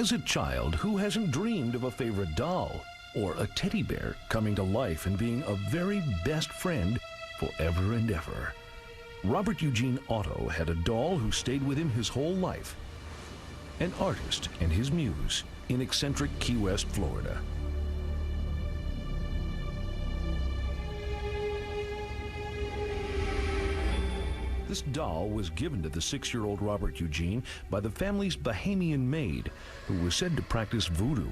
As a child, who hasn't dreamed of a favorite doll or a teddy bear coming to life and being a very best friend forever and ever? Robert Eugene Otto had a doll who stayed with him his whole life, an artist and his muse in eccentric Key West, Florida. This doll was given to the 6-year-old Robert Eugene by the family's Bahamian maid, who was said to practice voodoo.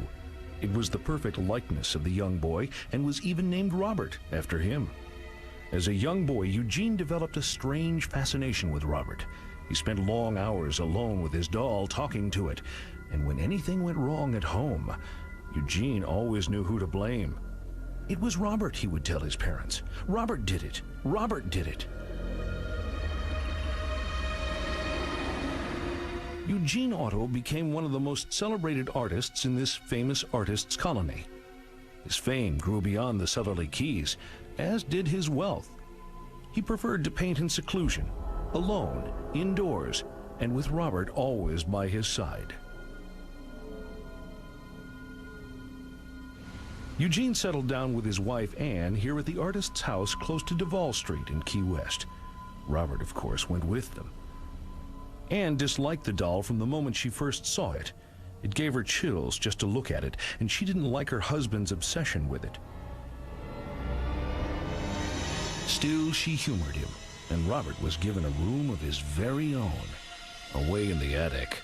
It was the perfect likeness of the young boy and was even named Robert after him. As a young boy, Eugene developed a strange fascination with Robert. He spent long hours alone with his doll, talking to it. And when anything went wrong at home, Eugene always knew who to blame. It was Robert, he would tell his parents. Robert did it. Robert did it. Eugene Otto became one of the most celebrated artists in this famous artists' colony. His fame grew beyond the southerly Keys, as did his wealth. He preferred to paint in seclusion, alone, indoors, and with Robert always by his side. Eugene settled down with his wife Anne here at the artist's house close to Duval Street in Key West. Robert, of course, went with them. Anne disliked the doll from the moment she first saw it. It gave her chills just to look at it, and she didn't like her husband's obsession with it. Still, she humored him, and Robert was given a room of his very own, away in the attic.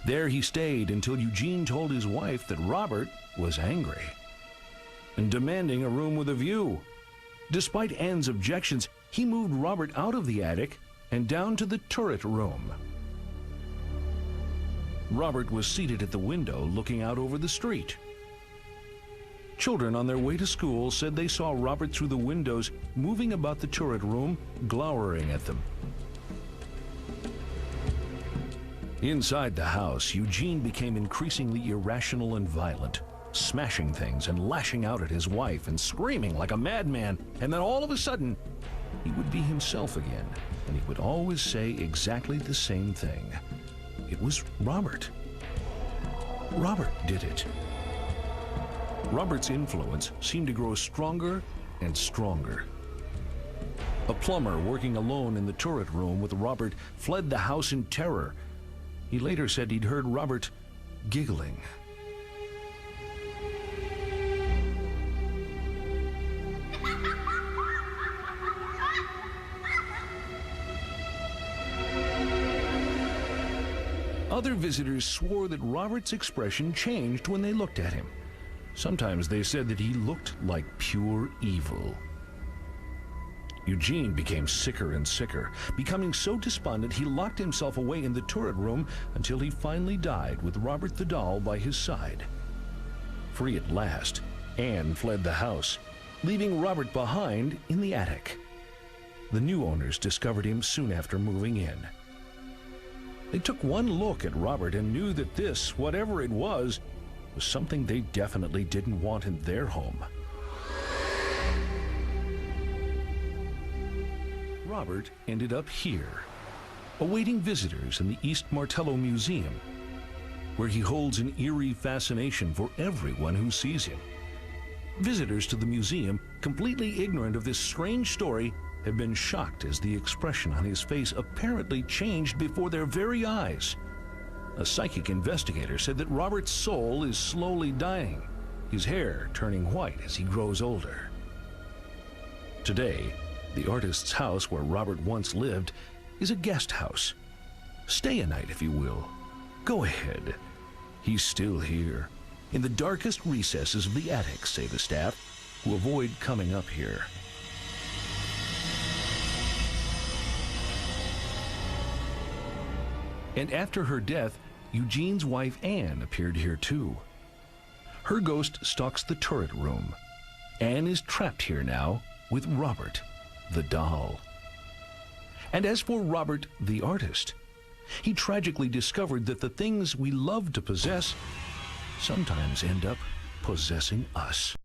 There he stayed until Eugene told his wife that Robert was angry and demanding a room with a view. Despite Anne's objections, he moved Robert out of the attic and down to the turret room. Robert was seated at the window looking out over the street. Children on their way to school said they saw Robert through the windows moving about the turret room, glowering at them. Inside the house, Eugene became increasingly irrational and violent, smashing things and lashing out at his wife and screaming like a madman. And then all of a sudden, he would be himself again, and he would always say exactly the same thing. It was Robert. Robert did it. Robert's influence seemed to grow stronger and stronger. A plumber working alone in the turret room with Robert fled the house in terror. He later said he'd heard Robert giggling. Other visitors swore that Robert's expression changed when they looked at him. Sometimes they said that he looked like pure evil. Eugene became sicker and sicker, becoming so despondent he locked himself away in the turret room until he finally died with Robert the doll by his side. Free at last, Anne fled the house, leaving Robert behind in the attic. The new owners discovered him soon after moving in. They took one look at Robert and knew that this, whatever it was something they definitely didn't want in their home. Robert ended up here, awaiting visitors in the East Martello Museum, where he holds an eerie fascination for everyone who sees him. Visitors to the museum, completely ignorant of this strange story, have been shocked as the expression on his face apparently changed before their very eyes. A psychic investigator said that Robert's soul is slowly dying, his hair turning white as he grows older. Today, the artist's house where Robert once lived is a guest house. Stay a night if you will. Go ahead. He's still here, in the darkest recesses of the attic, say the staff, who avoid coming up here. And after her death, Eugene's wife Anne appeared here too. Her ghost stalks the turret room. Anne is trapped here now with Robert, the doll. And as for Robert, the artist, he tragically discovered that the things we love to possess sometimes end up possessing us.